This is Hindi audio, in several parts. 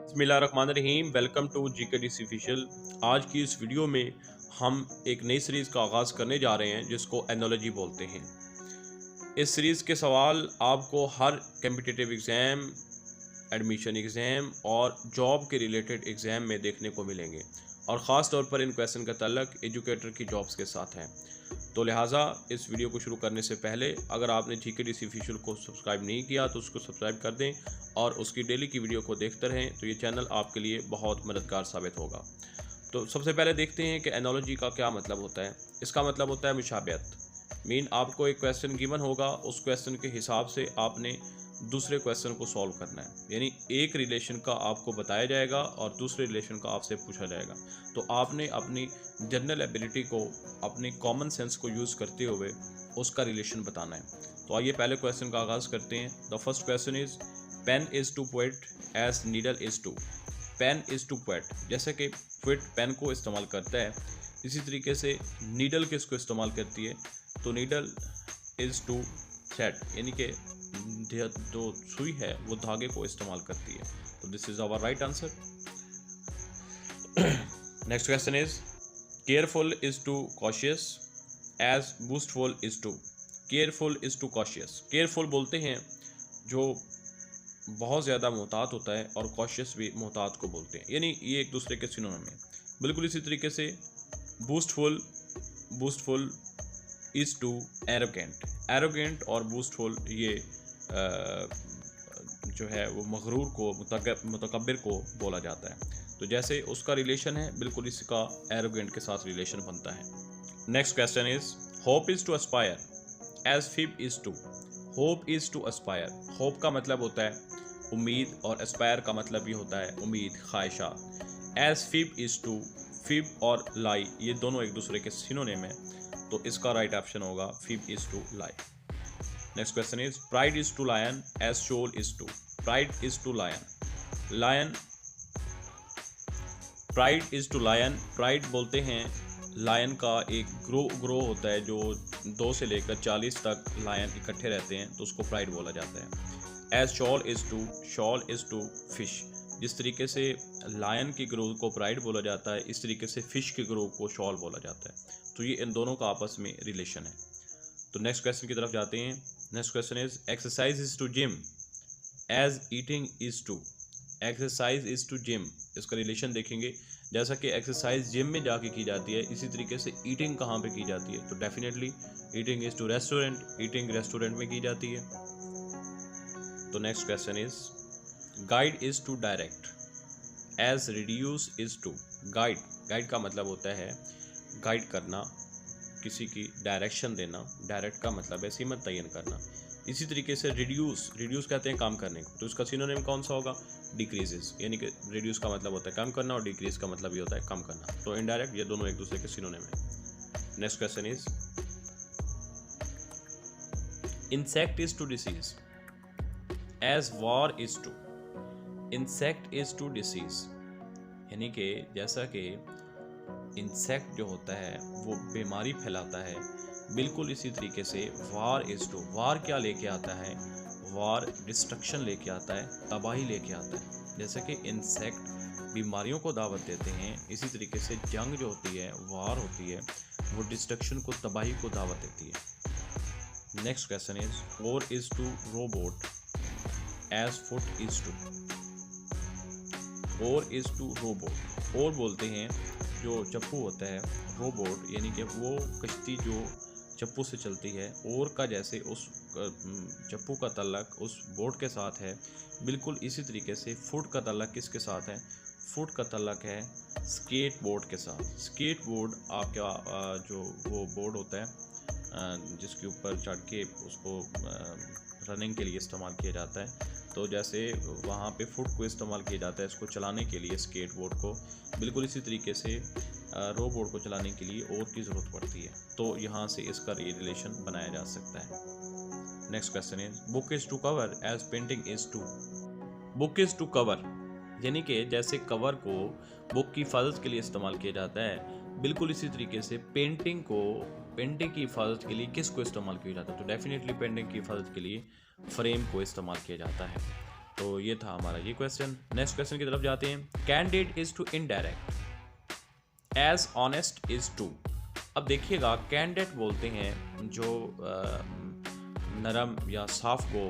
बिस्मिल्लाहिर्रहमानिर्रहीम। Welcome to GKDC official. आज की इस वीडियो में हम एक नई सीरीज़ का आगाज़ करने जा रहे हैं जिसको एनोलॉजी बोलते हैं। इस सीरीज़ के सवाल आपको हर कम्पिटिटिव एग्ज़ाम, एडमिशन एग्ज़ाम और जॉब के रिलेटेड एग्ज़ाम में देखने को मिलेंगे और ख़ास तौर पर इन क्वेश्चन का ताल्लुक एजुकेटर की जॉब्स के साथ है। तो लिहाजा इस वीडियो को शुरू करने से पहले अगर आपने GKDC ऑफिशियल को सब्सक्राइब नहीं किया तो उसको सब्सक्राइब कर दें और उसकी डेली की वीडियो को देखते रहें, तो ये चैनल आपके लिए बहुत मददगार साबित होगा। तो सबसे पहले देखते हैं कि एनोलॉजी का क्या मतलब होता है। इसका मतलब होता है मुशाबियत। आपको एक क्वेश्चन गिवन होगा, उस क्वेश्चन के हिसाब से आपने दूसरे क्वेश्चन को सॉल्व करना है। यानी एक रिलेशन का आपको बताया जाएगा और दूसरे रिलेशन का आपसे पूछा जाएगा, तो आपने अपनी जनरल एबिलिटी को, अपनी कॉमन सेंस को यूज़ करते हुए उसका रिलेशन बताना है। तो आइए पहले क्वेश्चन का आगाज़ करते हैं। The first question is pen is to poet as needle is to. Pen is to poet, जैसे कि पोएट पेन को इस्तेमाल करता है, इसी तरीके से नीडल किसको इस्तेमाल करती है, तो नीडल इज़ टू थ्रेड, यानी कि जो सुई है वो धागे को इस्तेमाल करती है। तो this is our right answer. Next question is careful is to cautious as boastful is to. Careful is to cautious. Careful बोलते हैं जो बहुत ज़्यादा मोहतात होता है और कॉशियस भी मोहतात को बोलते हैं, यानी ये एक दूसरे के सिनोनिम में। बिल्कुल इसी तरीके से बूस्टफुल इज़ टू एरोगेंट। एरोगेंट और बूस्टफुल ये जो है वो मगरूर को, मुतकब्बिर को बोला जाता है। तो जैसे उसका रिलेशन है, बिल्कुल इसका एरोगेंट के साथ रिलेशन बनता है। Next question is hope is to aspire as fib is to. Hope is to aspire. Hope का मतलब होता है उम्मीद और एस्पायर का मतलब ये होता है उम्मीद, ख्वाहिशात। As fib is to, fib और लाई ये दोनों एक दूसरे के सिनोनिम है, तो इसका राइट ऑप्शन होगा fib is to lie. Next question is pride is to lion as shoal is to. Pride is to lion. Lion, pride is to lion. Pride बोलते हैं लायन का एक ग्रोह होता है, जो 2 से लेकर 40 तक लायन इकट्ठे रहते हैं, तो उसको प्राइड बोला जाता है। As shoal is to, shoal is to fish. जिस तरीके से लायन की ग्रोह को प्राइड बोला जाता है, इस तरीके से फिश की ग्रोह को शॉल बोला जाता है। तो ये इन दोनों का आपस में रिलेशन है। तो नेक्स्ट क्वेश्चन की तरफ जाते हैं। Next question is exercise is to gym as eating is to. Exercise is to gym, इसका रिलेशन देखेंगे। जैसा कि एक्सरसाइज जिम में जाके की जाती है, इसी तरीके से ईटिंग कहाँ पे की जाती है, तो definitely eating is to restaurant. Eating restaurant में की जाती है। तो next question is guide is to direct as reduce is to. Guide, guide का मतलब होता है गाइड करना, किसी की डायरेक्शन देना। डायरेक्ट का मतलब है सीमत तयन करना। इसी तरीके से रिड्यूस, रिड्यूस कहते हैं कम करने को, तो इसका सिनोनिम कौन सा होगा, डिक्रीजेस। यानी कि रिड्यूस का मतलब होता है कम करना और डिक्रीज का मतलब ये होता है कम करना। तो इनडायरेक्ट ये दोनों एक दूसरे के सिनोनिम है। Next question is insect is to disease as war is to. Insect is to disease, यानी कि जैसा कि इंसेक्ट जो होता है वो बीमारी फैलाता है, बिल्कुल इसी तरीके से वार इज टू। वार क्या लेके आता है, वार डिस्ट्रक्शन लेके आता है, तबाही लेके आता है। जैसे कि इंसेक्ट बीमारियों को दावत देते हैं, इसी तरीके से जंग जो होती है, वार होती है, वो डिस्ट्रक्शन को, तबाही को दावत देती है। Next question is ore is to robot as foot is to. Ore is to robot. Ore बोलते हैं जो चप्पू होता है, रोबोट यानी कि वो कश्ती जो चप्पू से चलती है, और का जैसे उस चप्पू का ताल्लुक उस बोट के साथ है, बिल्कुल इसी तरीके से फुट का ताल्लुक किसके साथ है, फुट का ताल्लुक है स्केट बोर्ड के साथ। स्केट बोर्ड आपका जो वो बोर्ड होता है जिसके ऊपर चढ़ के उसको रनिंग के लिए इस्तेमाल किया जाता है, तो जैसे वहाँ पे फुट को इस्तेमाल किया जाता है इसको चलाने के लिए, स्केट बोर्ड को, बिल्कुल इसी तरीके से रो बोर्ड को चलाने के लिए और की ज़रूरत पड़ती है। तो यहाँ से इसका ये रिलेशन बनाया जा सकता है। Next question is book is to cover as painting is to. Book is to cover, यानी कि जैसे कवर को बुक की हिफाजत के लिए इस्तेमाल किया जाता है, बिल्कुल इसी तरीके से पेंटिंग को, पेंटिंग की हिफाजत के लिए किसको इस्तेमाल किया जाता है, तो डेफिनेटली पेंटिंग की हिफाजत के लिए फ्रेम को इस्तेमाल किया जाता है। तो ये था हमारा ये क्वेश्चन। नेक्स्ट क्वेश्चन की तरफ जाते हैं। Candid is to indirect as honest is to. अब देखिएगा, कैंडिड बोलते हैं जो नरम या साफ गो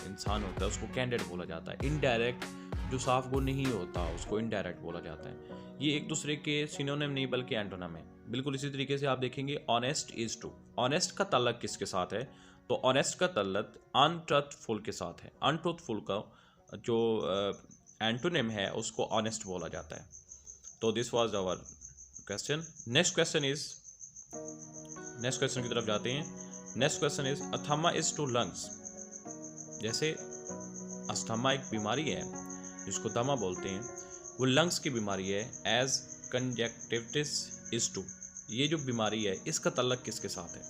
इंसान होता है उसको कैंडिड बोला जाता है। इनडायरेक्ट जो साफ गो नहीं होता उसको इनडायरेक्ट बोला जाता है। ये एक दूसरे के सिनोनिम नहीं बल्कि एंटोनिम है। बिल्कुल इसी तरीके से आप देखेंगे ऑनेस्ट इज टू। ऑनेस्ट का ताल्लुक किसके साथ है? तो ऑनेस्ट का ताल्लुक अनट्रूथफुल के साथ है। अनट्रूथफुल का जो एंटोनिम है उसको ऑनेस्ट बोला जाता है। तो this was our question. Next question की तरफ जाते हैं। Next question is asthma is to lungs. जैसे अस्थमा एक बीमारी है जिसको दमा बोलते हैं, वो लंग्स की बीमारी है। As conjunctivitis is to. ये जो बीमारी है इसका ताल्लुक किसके साथ है?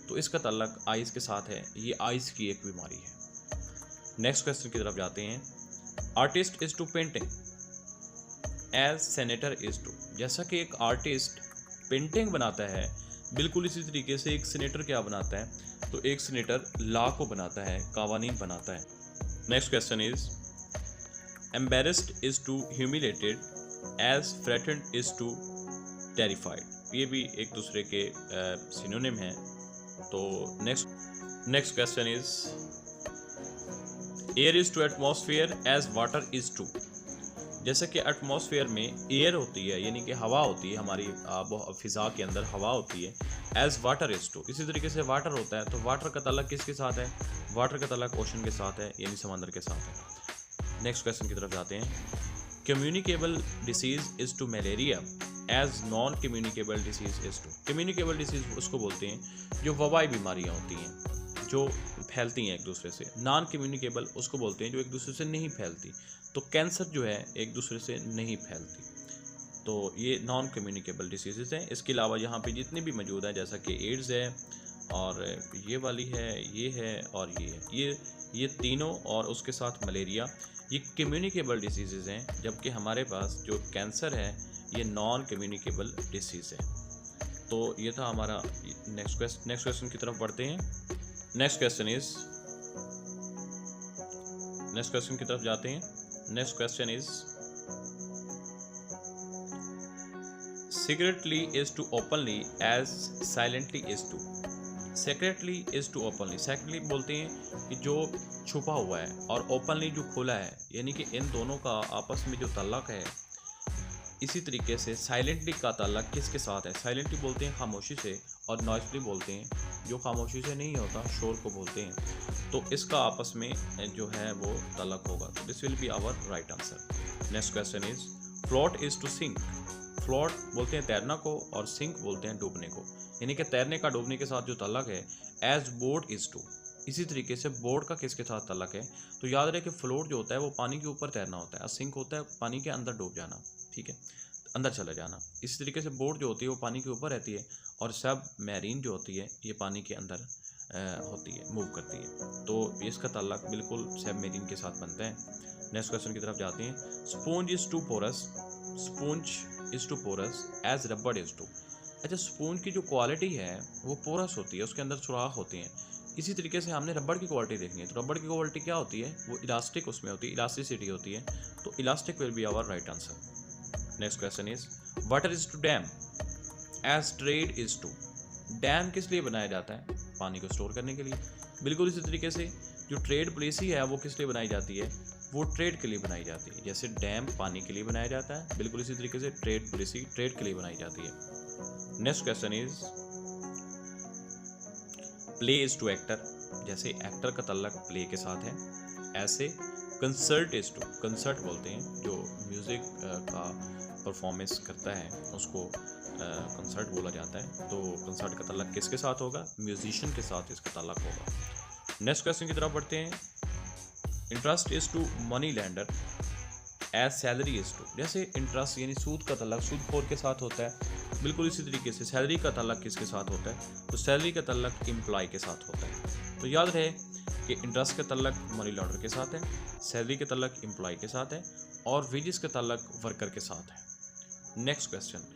तो इसका ताल्लुक आइज़ के साथ है। ये आइज़ की एक बीमारी है। नेक्स्ट क्वेश्चन की तरफ जाते हैं। Artist is to painting as senator is to. जैसा कि एक आर्टिस्ट पेंटिंग बनाता है, बिल्कुल इसी तरीके से एक सीनेटर क्या बनाता है? तो एक सीनेटर लॉ को बनाता है, कावानीन बनाता है। Next question is embarrassed is to humiliated as frightened is to terrified. ये भी एक दूसरे के सिनोनिम हैं। तो next question is air is to atmosphere as water is to. जैसे कि एटमॉस्फेयर में एयर होती है, यानी कि हवा होती है, हमारी फिज़ा के अंदर हवा होती है, एज वाटर इज टू। इसी तरीके से वाटर होता है, तो वाटर का ताल्लुक किसके साथ है? वाटर का ताल्लुक ओशन के साथ है, यानी समंदर के साथ है। नेक्स्ट क्वेश्चन की तरफ जाते हैं। Communicable disease is to malaria as non communicable disease is to. Communicable disease उसको बोलते हैं जो वबाई बीमारियाँ होती हैं, जो फैलती हैं एक दूसरे से। नॉन कम्युनिकेबल उसको बोलते हैं जो एक दूसरे से नहीं फैलती। तो कैंसर जो है एक दूसरे से नहीं फैलती। तो ये नॉन कम्युनिकेबल डिसीज़ हैं। इसके अलावा यहाँ पे जितने भी मौजूद हैं, जैसा कि एड्स है और ये वाली है, ये है और ये है, ये तीनों और उसके साथ मलेरिया, ये कम्युनिकेबल डिसीज़ हैं। जबकि हमारे पास जो कैंसर है ये नॉन कम्युनिकेबल डिसीज़ है। तो ये था हमारा नेक्स्ट क्वेश्चन की तरफ बढ़ते हैं। नेक्स्ट क्वेश्चन की तरफ जाते हैं। Next question is secretly is to openly as silently is to. Secretly is to openly. Secretly बोलते हैं कि जो छुपा हुआ है, और ओपनली जो खुला है, यानी कि इन दोनों का आपस में जो ताल्लुक है। इसी तरीके से साइलेंटली का ताल्लुक किसके साथ है? साइलेंटली बोलते हैं खामोशी से, और नॉइसली बोलते हैं जो खामोशी से नहीं होता, शोर को बोलते हैं। तो इसका आपस में जो है वो ताल्लुक होगा। तो this will be our right answer. Next question is float is to sink. Float बोलते हैं तैरना को, और सिंक बोलते हैं डूबने को। यानी कि तैरने का डूबने के साथ जो ताल्लुक है, एज बोट इज टू। इसी तरीके से बोट का किसके साथ ताल्लुक है? तो याद रहे कि फ्लोट जो होता है वो पानी के ऊपर तैरना होता है, और सिंक होता है पानी के अंदर डूब जाना, ठीक है, अंदर चला जाना। इसी तरीके से बोट जो होती है वो पानी के ऊपर रहती है, और सब मैरीन जो होती है ये पानी के अंदर होती है, मूव करती है। तो इसका ताल्लुक बिल्कुल सब मैरीन के साथ बनता है। नेक्स्ट क्वेश्चन की तरफ जाते हैं। Sponge is to porous. Sponge is to porous as rubber is to. अच्छा, स्पॉन्ज की जो क्वालिटी है वो पोरस होती है, उसके अंदर सुराख होते हैं। इसी तरीके से हमने रबड़ की क्वालिटी देखनी है। तो रबड़ की क्वालिटी क्या होती है? वो इलास्टिक उसमें होती है, इलास्टिसिटी होती है। तो elastic will be our right answer. Next question is water is to dam as trade is to. Dam किस लिए बनाया जाता है? पानी को स्टोर करने के लिए। बिल्कुल इसी तरीके से जो ट्रेड पॉलिसी है वो किस लिए बनाई जाती है? वो ट्रेड के लिए बनाई जाती है। जैसे डैम पानी के लिए बनाया जाता है, बिल्कुल इसी तरीके से ट्रेड पॉलिसी ट्रेड के लिए बनाई जाती है। Next question is play is to actor. जैसे एक्टर का ताल्लुक प्ले के साथ है, ऐसे कंसर्ट इज टू। कंसर्ट बोलते हैं जो म्यूज़िक का परफॉर्मेंस करता है उसको कंसर्ट बोला जाता है। तो कंसर्ट का ताल्लुक किसके साथ होगा? म्यूजिशियन के साथ इसका ताल्लुक होगा। नेक्स्ट क्वेश्चन की तरफ बढ़ते हैं। Interest is to money lender as salary is to. जैसे इंटरेस्ट यानी सूद का ताल्लुक सूदखोर के साथ होता है, बिल्कुल इसी तरीके से सैलरी का ताल्लुक किसके साथ होता है? तो सैलरी का ताल्लुक एम्प्लॉय के साथ होता है। तो याद रहे कि इंटरेस्ट का ताल्लुक मनी लॉन्डर के साथ है, सैलरी का ताल्लुक एम्प्लॉय के साथ है, और वेजेस का ताल्लुक वर्कर के साथ है। Next question.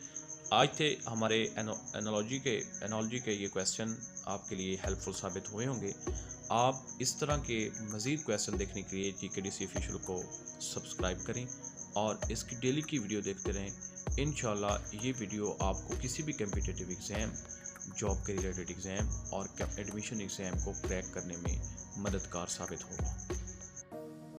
आज थे हमारे एनोलॉजी के ये क्वेश्चन आपके लिए हेल्पफुल साबित हुए होंगे। आप इस तरह के मज़ीद क्वेश्चन देखने के लिए GKDC ऑफिशियल को सब्सक्राइब करें और इसकी डेली की वीडियो देखते रहें। इंशाल्लाह ये वीडियो आपको किसी भी कम्पिटिटिव एग्ज़ाम, जॉब के रिलेटेड एग्ज़ाम और एडमिशन एग्ज़ाम को क्रैक करने में मददगार साबित होगा।